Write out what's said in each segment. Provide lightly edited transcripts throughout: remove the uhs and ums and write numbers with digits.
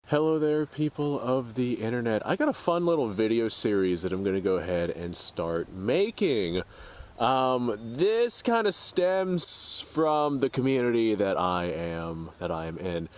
Hello there, people of the internet. I got a fun little video series that I'm going to go ahead and start making. This kind of stems from the community that I am in.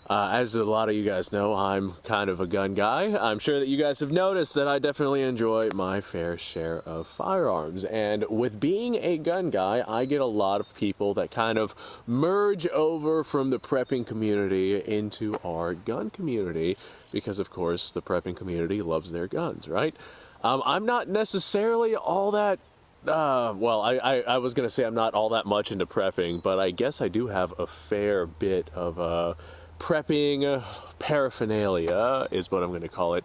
As a lot of you guys know, I'm kind of a gun guy. I'm sure that you guys have noticed that I definitely enjoy my fair share of firearms. And with being a gun guy, I get a lot of people that kind of merge over from the prepping community into our gun community because, of course, the prepping community loves their guns, right? I'm not necessarily all that well, I was going to say I'm not all that much into prepping, but I guess I do have a fair bit of prepping paraphernalia is what I'm going to call it.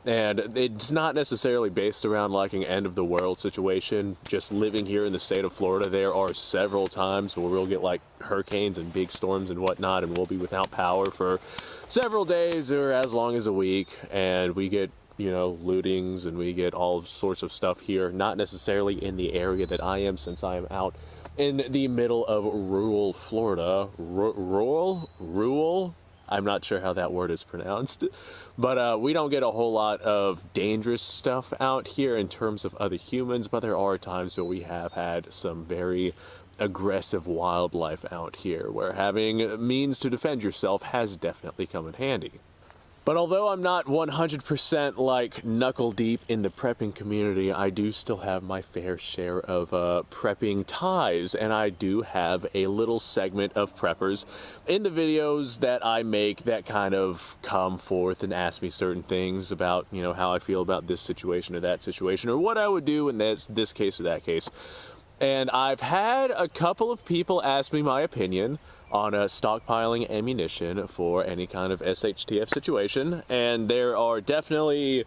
And it's not necessarily based around like an end of the world situation. Just living here in the state of Florida, there are several times where we'll get like hurricanes and big storms and whatnot, and we'll be without power for several days or as long as a week, and we get, you know, lootings and we get all sorts of stuff here, not necessarily in the area that I am, since I am out in the middle of rural Florida. Rural? I'm not sure how that word is pronounced, but we don't get a whole lot of dangerous stuff out here in terms of other humans, but there are times where we have had some very aggressive wildlife out here, where having means to defend yourself has definitely come in handy. But although I'm not 100% like knuckle deep in the prepping community, I do still have my fair share of prepping ties, and I do have a little segment of preppers in the videos that I make that kind of come forth and ask me certain things about, you know, how I feel about this situation or that situation, or what I would do in this case or that case. And I've had a couple of people ask me my opinion on stockpiling ammunition for any kind of SHTF situation, and there are definitely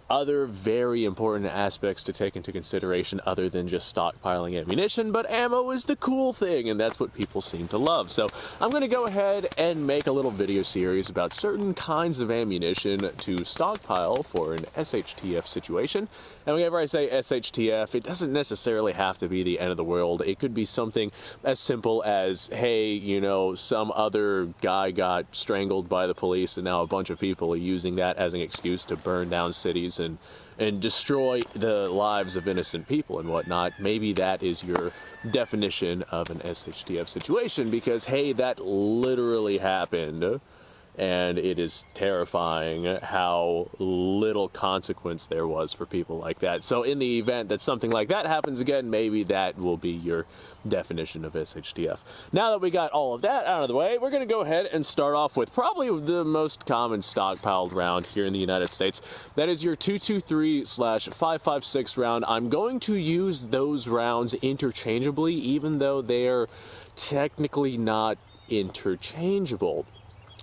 other very important aspects to take into consideration other than just stockpiling ammunition, but ammo is the cool thing, and that's what people seem to love. So I'm going to go ahead and make a little video series about certain kinds of ammunition to stockpile for an SHTF situation. And whenever I say SHTF, it doesn't necessarily have to be the end of the world. It could be something as simple as, hey, you know, some other guy got strangled by the police, and now a bunch of people are using that as an excuse to burn down cities and destroy the lives of innocent people and whatnot. Maybe that is your definition of an SHTF situation, because hey, that literally happened, and it is terrifying how little consequence there was for people like that. So in the event that something like that happens again, maybe that will be your definition of SHTF. Now that we got all of that out of the way, we're going to go ahead and start off with probably the most common stockpiled round here in the United States. That is your 223/556 round. I'm going to use those rounds interchangeably, even though they're technically not interchangeable.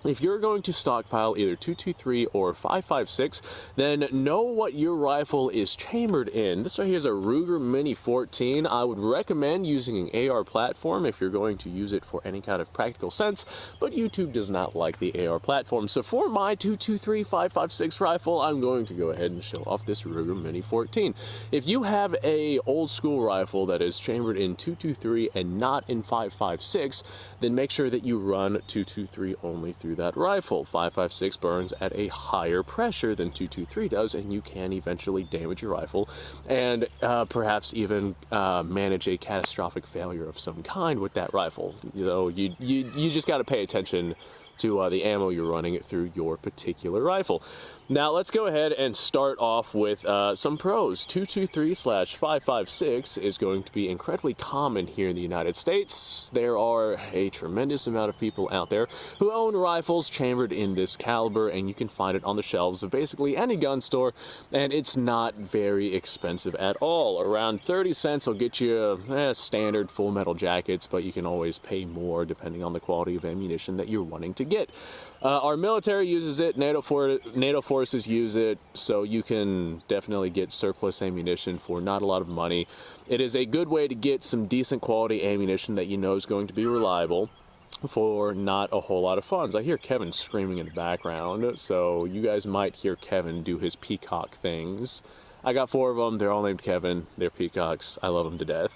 If you're going to stockpile either 223 or 556, then know what your rifle is chambered in. This right here is a Ruger Mini 14. I would recommend using an AR platform if you're going to use it for any kind of practical sense, but YouTube does not like the AR platform. So for my 223 556 rifle, I'm going to go ahead and show off this Ruger Mini 14. If you have a old school rifle that is chambered in 223 and not in 556, then make sure that you run 223 only through that rifle. 556 burns at a higher pressure than 223 does, and you can eventually damage your rifle and perhaps even manage a catastrophic failure of some kind with that rifle. You know, you just got to pay attention to the ammo you're running through your particular rifle. Now let's go ahead and start off with some pros. 223/556 is going to be incredibly common here in the United States. There are a tremendous amount of people out there who own rifles chambered in this caliber, and you can find it on the shelves of basically any gun store, and it's not very expensive at all. Around 30 cents will get you standard full metal jackets, but you can always pay more depending on the quality of ammunition that you're wanting to get. Our military uses it, NATO forces use it, so you can definitely get surplus ammunition for not a lot of money. It is a good way to get some decent quality ammunition that you know is going to be reliable for not a whole lot of funds. I hear Kevin screaming in the background, so you guys might hear Kevin do his peacock things. I got 4 of them. They're all named Kevin. They're peacocks. I love them to death.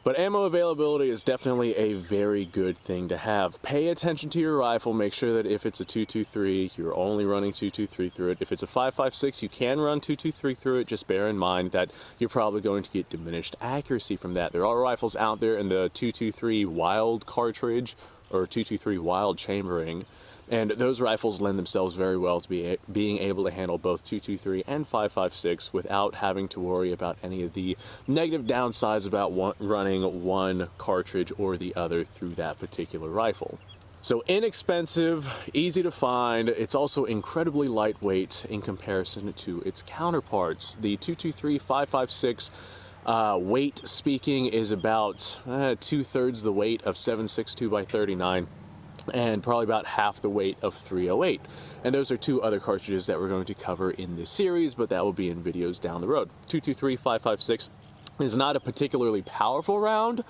But ammo availability is definitely a very good thing to have. Pay attention to your rifle. Make sure that if it's a 223, you're only running 223 through it. If it's a 5.56, you can run 223 through it. Just bear in mind that you're probably going to get diminished accuracy from that. There are rifles out there in the 223 wild cartridge or 223 wild chambering, and those rifles lend themselves very well to being able to handle both 223 and 5.56 without having to worry about any of the negative downsides about running one cartridge or the other through that particular rifle. So inexpensive, easy to find. It's also incredibly lightweight in comparison to its counterparts. The 223 5.56 weight speaking is about 2/3 the weight of 7.62 by 39. And probably about half the weight of 308. And those are two other cartridges that we're going to cover in this series, but that will be in videos down the road. 223 5.56 is not a particularly powerful round.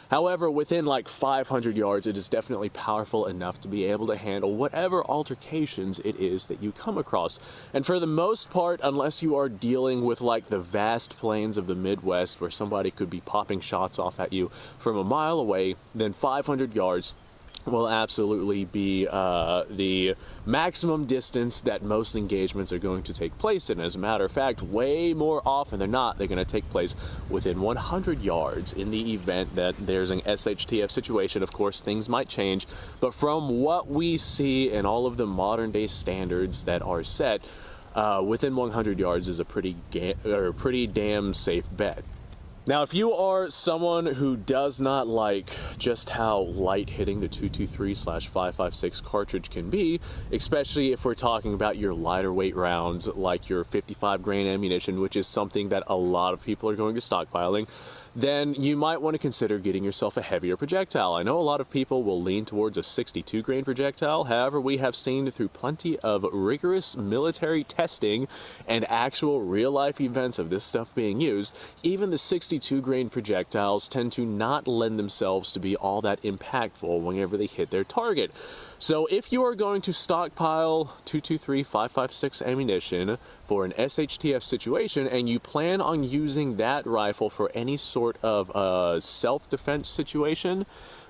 However, within like 500 yards, it is definitely powerful enough to be able to handle whatever altercations it is that you come across. And for the most part, unless you are dealing with like the vast plains of the Midwest where somebody could be popping shots off at you from a mile away, then 500 yards will absolutely be the maximum distance that most engagements are going to take place in. As a matter of fact, way more often than not, they're going to take place within 100 yards in the event that there's an SHTF situation. Of course, things might change, but from what we see in all of the modern day standards that are set, within 100 yards is a pretty damn safe bet. Now, if you are someone who does not like just how light hitting the 223/5.56 cartridge can be, especially if we're talking about your lighter weight rounds like your 55 grain ammunition, which is something that a lot of people are going to stockpiling, then you might want to consider getting yourself a heavier projectile. I know a lot of people will lean towards a 62 grain projectile. However, we have seen through plenty of rigorous military testing and actual real life events of this stuff being used, even the 62 grain projectiles tend to not lend themselves to be all that impactful whenever they hit their target. So if you are going to stockpile 223 5.56 ammunition for an SHTF situation and you plan on using that rifle for any sort of self-defense situation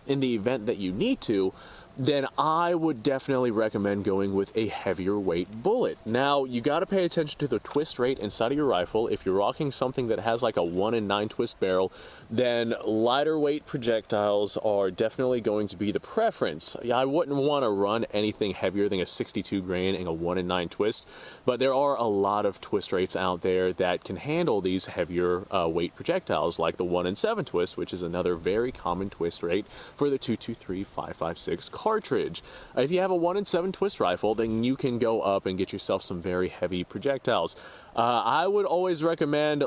in the event that you need to, then I would definitely recommend going with a heavier weight bullet. Now, you got to pay attention to the twist rate inside of your rifle. If you're rocking something that has like a 1 in 9 twist barrel, then lighter weight projectiles are definitely going to be the preference. I wouldn't want to run anything heavier than a 62 grain and a 1 in 9 twist, but there are a lot of twist rates out there that can handle these heavier weight projectiles, like the 1 in 7 twist, which is another very common twist rate for the 223 5.56 cartridge. If you have a 1 in 7 twist rifle, then you can go up and get yourself some very heavy projectiles. I would always recommend,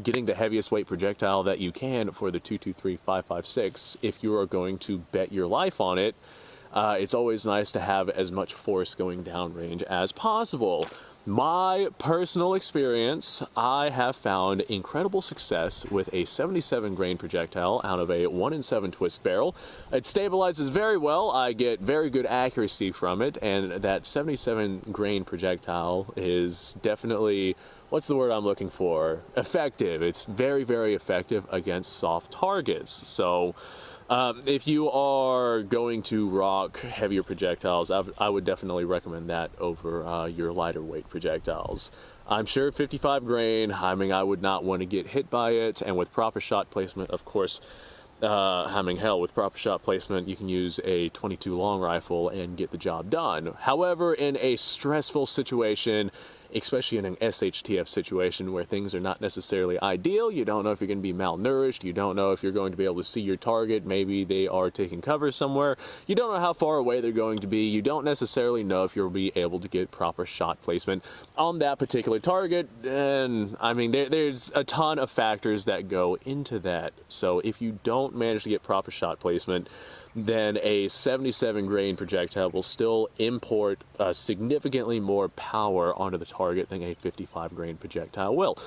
getting the heaviest weight projectile that you can for the 223 5.56 if you are going to bet your life on it. It's always nice to have as much force going downrange as possible. My personal experience, I have found incredible success with a 77 grain projectile out of a 1 in 7 twist barrel. It stabilizes very well. I get very good accuracy from it, and that 77 grain projectile is definitely, what's the word I'm looking for? Effective. It's very, very effective against soft targets. So if you are going to rock heavier projectiles, I would definitely recommend that over your lighter weight projectiles. I'm sure 55 grain, I would not want to get hit by it, and with proper shot placement, of course, with proper shot placement, you can use a 22 long rifle and get the job done. However, in a stressful situation, especially in an SHTF situation where things are not necessarily ideal, you don't know if you're going to be malnourished, you don't know if you're going to be able to see your target, maybe they are taking cover somewhere, you don't know how far away they're going to be, you don't necessarily know if you'll be able to get proper shot placement on that particular target, and there's a ton of factors that go into that. So if you don't manage to get proper shot placement, then a 77 grain projectile will still import significantly more power onto the target than a 55 grain projectile will.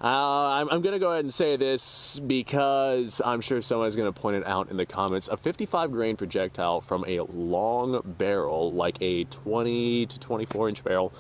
I'm going to go ahead and say this because I'm sure someone's going to point it out in the comments. A 55 grain projectile from a long barrel, like a 20 to 24 inch barrel,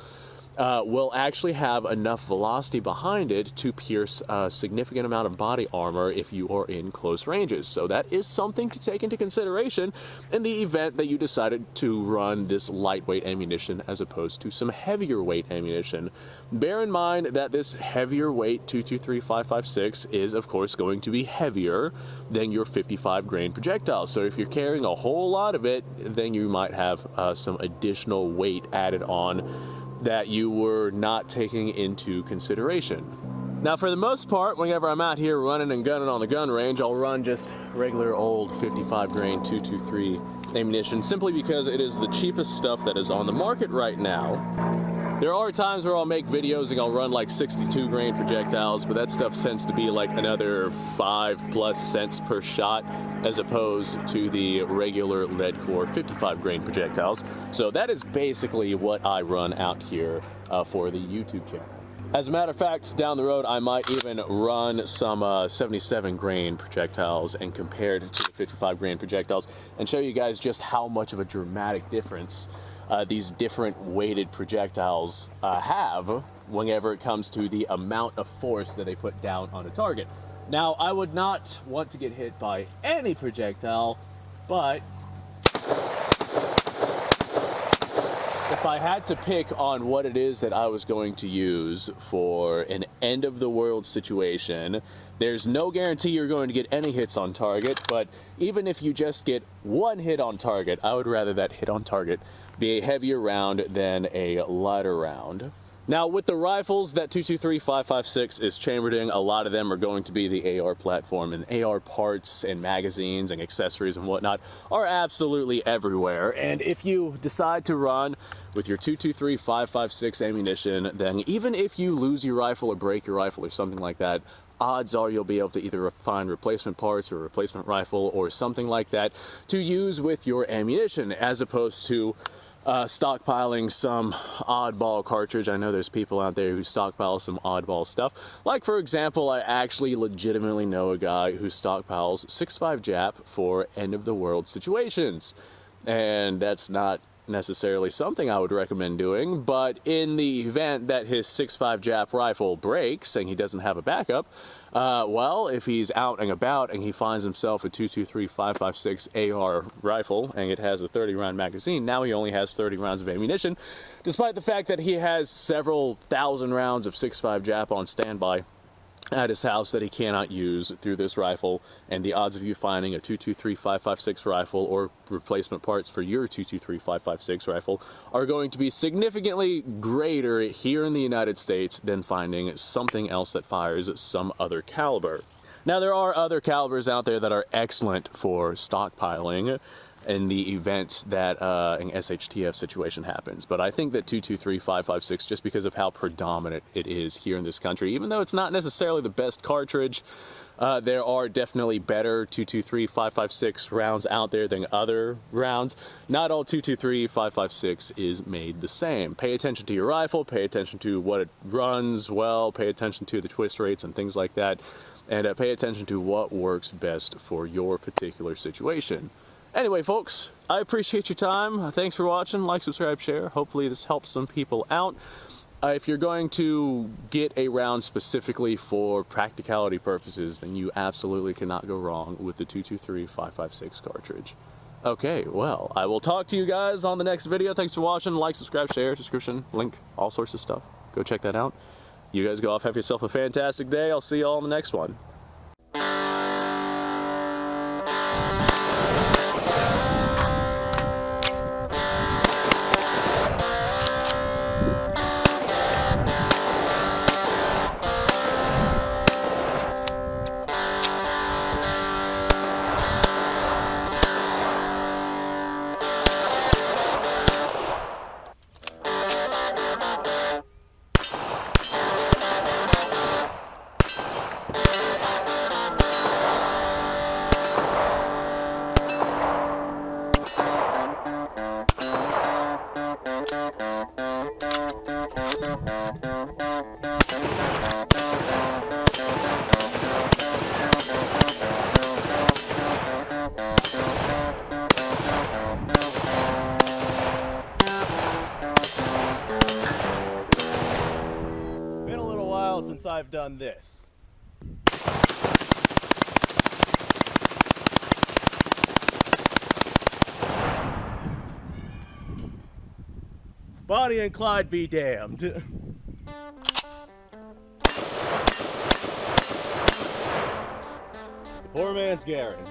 will actually have enough velocity behind it to pierce a significant amount of body armor if you are in close ranges. So that is something to take into consideration in the event that you decided to run this lightweight ammunition as opposed to some heavier weight ammunition. Bear in mind that this heavier weight 223-556 is of course going to be heavier than your 55 grain projectile. So if you're carrying a whole lot of it, then you might have some additional weight added on that you were not taking into consideration. Now, for the most part, whenever I'm out here running and gunning on the gun range, I'll run just regular old 55 grain 223 ammunition, simply because it is the cheapest stuff that is on the market right now. There are times where I'll make videos and I'll run like 62 grain projectiles, but that stuff tends to be like another 5+ cents per shot as opposed to the regular lead core 55 grain projectiles. So that is basically what I run out here for the YouTube channel. As a matter of fact, down the road I might even run some 77 grain projectiles and compare it to the 55 grain projectiles and show you guys just how much of a dramatic difference these different weighted projectiles have whenever it comes to the amount of force that they put down on a target. Now, I would not want to get hit by any projectile, but if I had to pick on what it is that I was going to use for an end of the world situation, there's no guarantee you're going to get any hits on target, but even if you just get one hit on target, I would rather that hit on target be a heavier round than a lighter round. Now, with the rifles that 223-556 is chambered in, a lot of them are going to be the AR platform, and AR parts and magazines and accessories and whatnot are absolutely everywhere. And if you decide to run with your 223-556 ammunition, then even if you lose your rifle or break your rifle or something like that, odds are you'll be able to either find replacement parts or a replacement rifle or something like that to use with your ammunition, as opposed to stockpiling some oddball cartridge. I know there's people out there who stockpile some oddball stuff. Like, for example, I actually legitimately know a guy who stockpiles 6.5 Jap for end-of-the-world situations. And that's not necessarily something I would recommend doing, but in the event that his 6.5 Jap rifle breaks and he doesn't have a backup, well, if he's out and about and he finds himself a 223-556 AR rifle and it has a 30-round magazine, now he only has 30 rounds of ammunition, despite the fact that he has several thousand rounds of 6.5 Jap on standby at his house that he cannot use through this rifle. And the odds of you finding a 223-556 rifle or replacement parts for your 223-556 rifle are going to be significantly greater here in the United States than finding something else that fires some other caliber. Now, there are other calibers out there that are excellent for stockpiling in the event that an SHTF situation happens. But I think that 223-556, just because of how predominant it is here in this country, even though it's not necessarily the best cartridge, there are definitely better 223-556 rounds out there than other rounds. Not all 223-556 is made the same. Pay attention to your rifle, pay attention to what it runs well, pay attention to the twist rates and things like that, and pay attention to what works best for your particular situation. Anyway, folks, I appreciate your time. Thanks for watching. Like, subscribe, share. Hopefully this helps some people out. If you're going to get a round specifically for practicality purposes, then you absolutely cannot go wrong with the 223-556 cartridge. Okay, well, I will talk to you guys on the next video. Thanks for watching. Like, subscribe, share, description, link, all sorts of stuff. Go check that out. You guys go off, have yourself a fantastic day. I'll see you all in the next one. else I've done this. Bonnie and Clyde be damned. The poor man's Garen.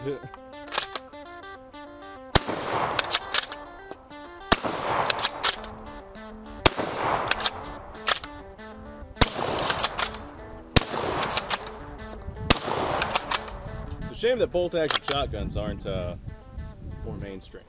It's a shame that bolt-action shotguns aren't more mainstream.